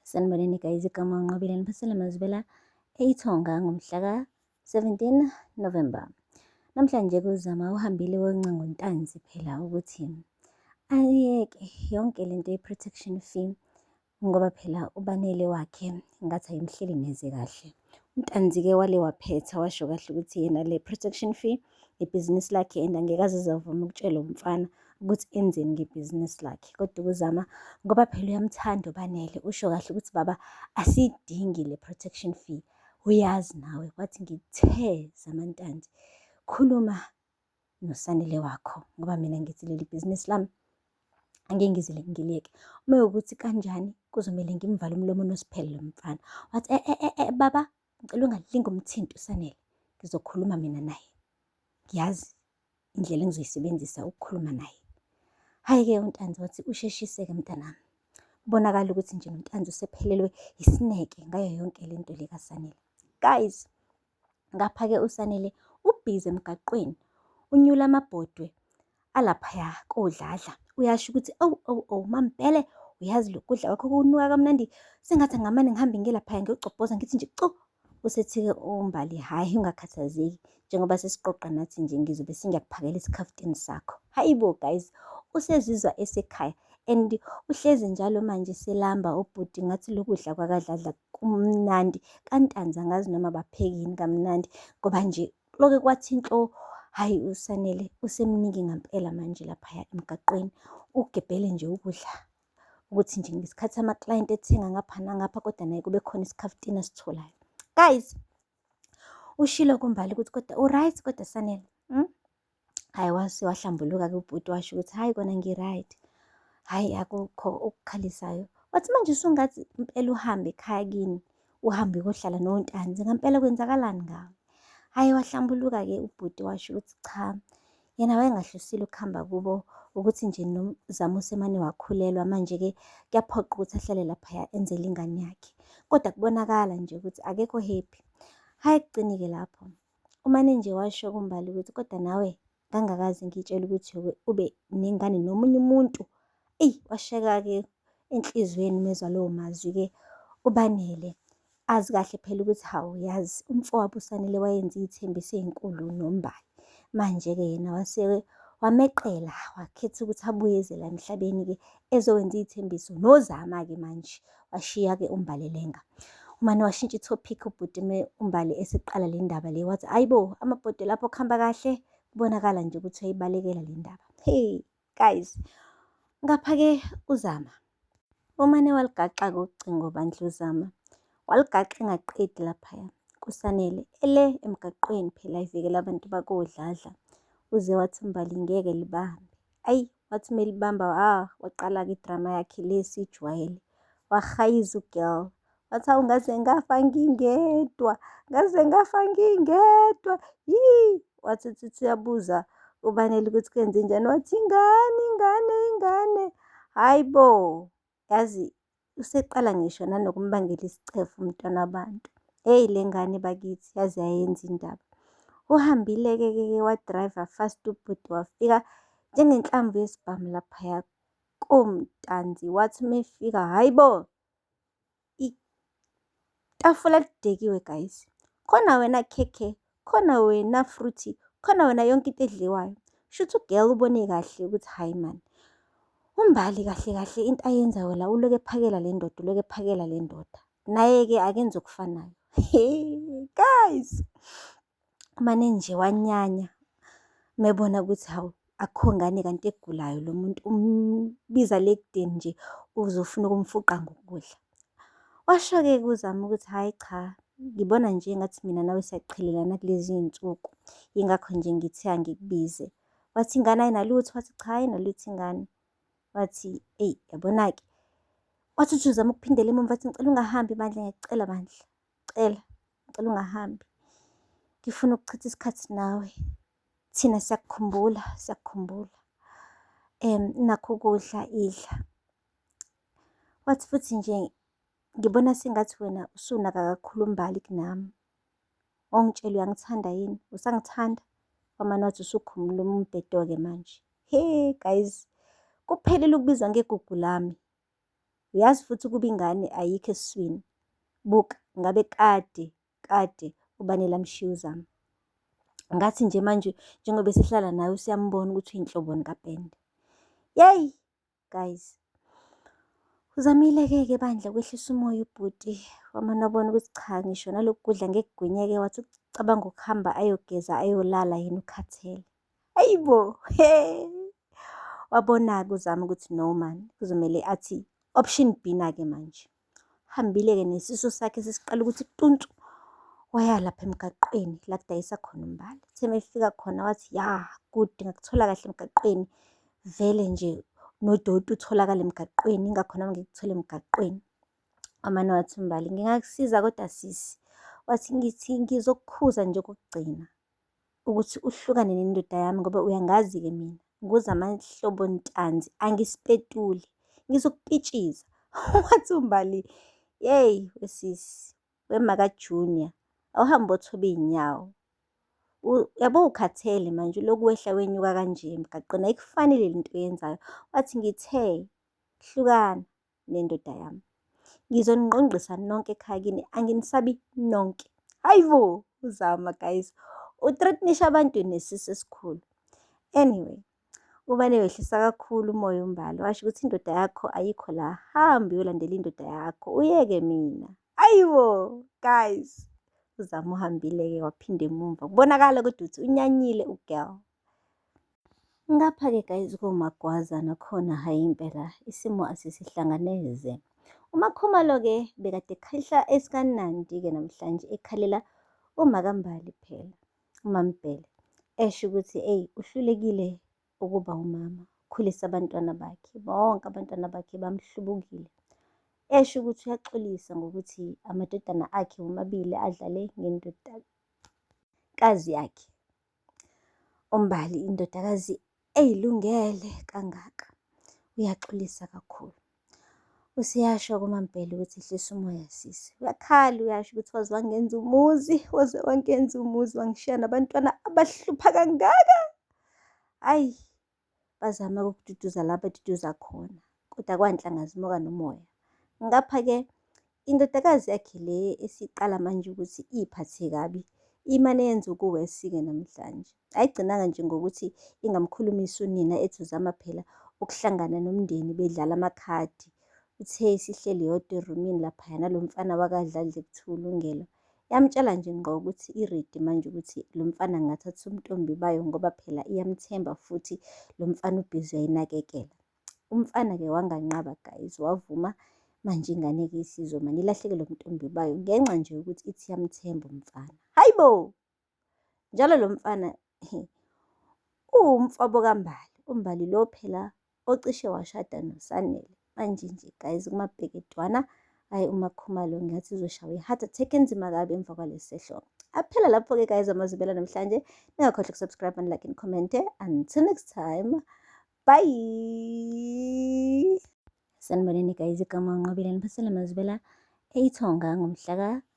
Sanibonani guys, igama uNqobelani Phasela Mazibela eIthonga ngomhla ka-17 November. Namhlanje kuzama uhambile woncengo Ntanzi phela ukuthi ayeke yonke lento ye-protection fee ngoba phela ubanele wakhe ngathi ayimhleli neze kahle. uNtanzi-ke wale waphetha washo kahle ukuthi yena le protection fee ibhizinisi lakhe and angeke azavuma ukutshela umfana ukuthi enzeni ngebhizinisi lakhe. Kodwa ukuzama ngoba phela uyamthanda ubanele, usho kahle ukuthi baba asiyidingi le protection fee. Uyazi nawe wathi ngithe Zamantanzi khuluma nosanele wakho ngoba mina ngithi leli bhizinisi lami angeke ngizile ngiliyeke. Uma ukuthi kanjani kuzomele ngimvale umlomo nosiphelele lo mfana. Wathi baba ngicela ungalinga umthinto usanele, ngizokhuluma mina naye, ngiyazi indlela engizoyisebenzisa ukukhuluma naye. Hhayi-ke uNtanzi wathi usheshiseke mntanami, kubonakala ukuthi nje uNtanzi usephelelwe isineke ngayo yonke lento le kaSanele. Guys, ngapha-ke uSanele ubhizi emgaqweni unyula amabhodwe alaphaya kodladla. Uyasho ukuthi oh Mampela, uyazi lo kudla kwakho kunuka kamnandi, sengathi ngamane ngihambe ngiye laphaya ngiyocobhoza ngithi nje cu. Usethi-ke uMbali hhayi ungakhathazeki, njengoba sesiqoqa nathi nje ngizobe singiyakuphakela esikhafutini sakho. Hayibo guys, usezizwa esekhaya and uhlezi njalo manje selamba ubhuti ngathi lo kudla kwakadladla kumnandi. kaNtanzi angazi noma baphekeni kamnandi ngoba nje loke kwathi inhlo. Hhayi uSanele usemningi ngampela manje laphaya emgaqweni, ugebhele nje ukudla ukuthi nje ngesikhathi amaklayenti ethenga ngapha nangapha kodwa naye kube khona isikhafutini asitholayo. Guys, ushilo kuMbali ukuthi kodwa u-right kodwa Sanele. Hhayi wahlambuluka-ke ubhuti washo ukuthi hhayi kona ngi-right, hhayi akukho okukhalisayo. Wathi manje usungathi impela uhambe ekhaya kini, uhambe uyohlala noNtanzi, ngampela kwenzakalani ngawe? Hhayi wahlambuluka-ke ubhuti washo ukuthi cha, yena wayengahlosile ukuhamba kubo ukuthi nje noZamo usemane wakhulelwa, manje-ke kuyaphoqa ukuthi ahlale laphaya enzele ingane yakhe. Kodwa kubonakala nje ukuthi akekho happy. Hhayi kugcine-ke lapho umane nje washo kuMbali ukuthi kodwa nawe ngangakaze ngitshele ukuthi ube nengane nomunye umuntu. Eyi washeka-ke enhliziyweni mezwa lowo mazwi-ke ubanele. Azi kahle phela ukuthi hawu yazi umfowabo uSanele wayenza iy'thembiso ey'nkulu noMbali. Manje-ke yena wameqela wakhetha ukuthi abuyeze la emhlabeni-ke ezokwenza iy'thembiso noZama-ke manje washiya-ke uMbali elenga. Umane washintsha i-topic ubhuti uMbali eseqala le ndaba le, wathi hayibo amabhodwe lapho kuhamba kahle, kubonakala nje ukuthi uyayibalekela le ndaba. Hey guys, ngapha-ke uZama umane waligaxa-ke ucingo bandla uZama, waligaxa engaqedi laphaya kuSanele ele emgaqweni phela evikela abantu bakodladla. Uze wathi uMbali ngeke libambe. Ayi wathi melibamba waqala-ke idrama yakhe le sijwayele, wahayiza ugirl. Wathi hawu ngaze ngafa ngingedwa, ngaze ngafa ngingedwa. Wathi uthi uyabuza ubanele ukuthi kwenze njani, wathi ingane. Hayi bo, yazi useqala ngisho nanokumbangela isicefu umntwana wabantu. Hheyi le ngane bakithi yaze yayenza indaba. Uhambile-ke wa-drive fast ubhuti wafika njengenhlamvu yesibhamu laphaya koMtanzi. Wathi mefika hayi bo, itafula lidekiwe guys, khona wena khekhe, khona wena fruthi, khona wena yonke into edliwayo. Shuthi ugirl ubone kahle ukuthi hayi mani uMbali kahle kahle into ayenzayo la uloke ephakela le ndoda, naye-ke akenze okufanayo. Guys, umane nje wanyanya mebona ukuthi hawu akukho ngane kanti egulayo lo muntu, umbiza le ekudeni nje uzofuna ukumfuqa ngokudla. Washo-ke kuZama ukuthi hhayi cha, ngibona nje ngathi mina nawe siyaqhelelana kulezi iy'nsuku, yingakho nje ngithe angikubize. Wathi ingane ayinalutho, wathi cha ayinalutho ingane. Wathi eyi yabona-ke, wathi uthi uzama ukuphindela emuva, wathi ngicela ungahambi Bandla, ngiyakucela Bandla, ngicela ungahambi, ngifuna ukuchitha isikhathi nawe, thina siyakukhumbula. Nakho ukudla idla. Wathi futhi nje ngibona sengathi wena usunaka kakhulu uMbali kunami. Ongitshela uyangithanda yini? Usangithanda? Wamane wathi usukhumbula umbhedo-ke manje. Hey guys, kuphelile ukubizwa ngegugu lami. Uyazi futhi ukuba ingane ayikho esiswini. Buka, ngabe kade ubani lamshiya uZama. Ngathi nje manje njengoba esihlala naye usiyambona ukuthi uyinhloboni kaPende. Yeyi guys, uzamile-ke bandla kwehlisa umoya ubhuti wamane abona ukuthi cha, ngisho nalokhu kudla ngeke kugwinyeke, wathi ucabanga ukuhamba ayogeza ayolala yena ukhathele. Hayibo, wabona-ke uZama ukuthi no man, kuzomele athi option B na-ke manje. Hambile-ke nesisu sakhe sesiqala ukuthi tuntu, waya lapha emgaqweni la kudayisa khona umbala. Uthe mefika khona wathi ya good, ngakuthola kahle emgaqweni, vele nje nodoti utholakala emgaqweni, ingakho nami ngikuthole emgaqweni. Amane wathi uMbali, ngingakusiza kodwa sisi, wathi ngithi ngizokukhuza nje okokugcina ukuthi uhlukane nendoda yami ngoba uyangazi-ke mina nguzama hlobo ntanzi, angisipetuli, ngizokupitshisa. Wathi uMbali, yeyi wesisi, wemaka Junior, awuhambe othobe iy'nyawo. Yabo ukhathele manje uloku wehla wenyuka kanje emgaqweni, ayikufanele lento oyenzayo. Wathi ngithe hlukana nendoda yami, ngizoningqongqisa nonke ekhaya kini, anginisabi nonke. Hayibo uZama guys, uthreatenisha abantu nesisu esikhulu. Anyway, ubane wehlisa kakhulu umoya uMbali, washo ukuthi indoda yakho ayikho la, hamba uyolandela indoda yakho, uyeke mina. Hayibo guys, uZama uhambile-ke waphinde emuva, kubonakala kodwa ukuthi unyanyile ugirl. Ngapha-ke guys komagwazana khona, hhayi impela isimo asisihlanganeze. UMakhumalo-ke bekade ekhahla esikanandi-ke namhlanje ekhalela uMakaMbali phela, uMaMbhele, esho ukuthi eyi uhlulekile ukuba umama, ukhulisa abantwana bakhe, bonke abantwana bakhe bamhlubukile. Esho ukuthi uyaxolisa ngokuthi amadodana akhe womabili adlale ngendodakazi yakhe. uMbali indodakazi eyilungele kangaka, uyaxolisa kakhulu. Usiyasho kuMaMbhele ukuthi hlisa umoya sisi, uyakhala uyasho ukuthi waze wangenza umuzi, wangishiya nabantwana abahlupha kangaka. Hhayi, bazama ukukududuza la baduduza khona, kodwa kwanhlanga zimuka nomoya. Ngapha-ke indodakazi yakhe le esiqala manje ukuthi iy'phathe kabi, imane yenza ukuwesi-ke namhlanje. Ayigcinanga nje ngokuthi ingamkhulumisi unina ethi uZama phela ukuhlangana nomndeni bedlala amakhadi. Uthe sihleli yodwa erumini laphaya nalo mfana wakadlali kuthiwa uLungelo. Yamtshela nje ngqo ukuthi iredi manje ukuthi lo mfana angathatha umntombi bayo ngoba phela iyamthemba futhi lo mfana ubhizi uyayinakekela. Umfana-ke wanganqaba guys, wavuma manje ingane-ke isizomane ilahlekelwe umntombi bayo ngenxa nje yokuthi ithi iyamthemba umfana. Hayibo, njalo lo mfana uwumfowabo kaMbali, uMbali lo phela ocishe washada noSanele. Manje nje guys kumabheketwana, hhayi uMakhumalo ngathi uzoshawa i-heart attack enzima kabi emva kwalesi sehlo. Aphela lapho-ke guys amazwibela namhlanje. Ningakhohlwa ukusubscribe and like and comment. Until next time, bye. Saniboneni guys, igama uNqobile niphasela amazwibela eIthonga ngomhla ka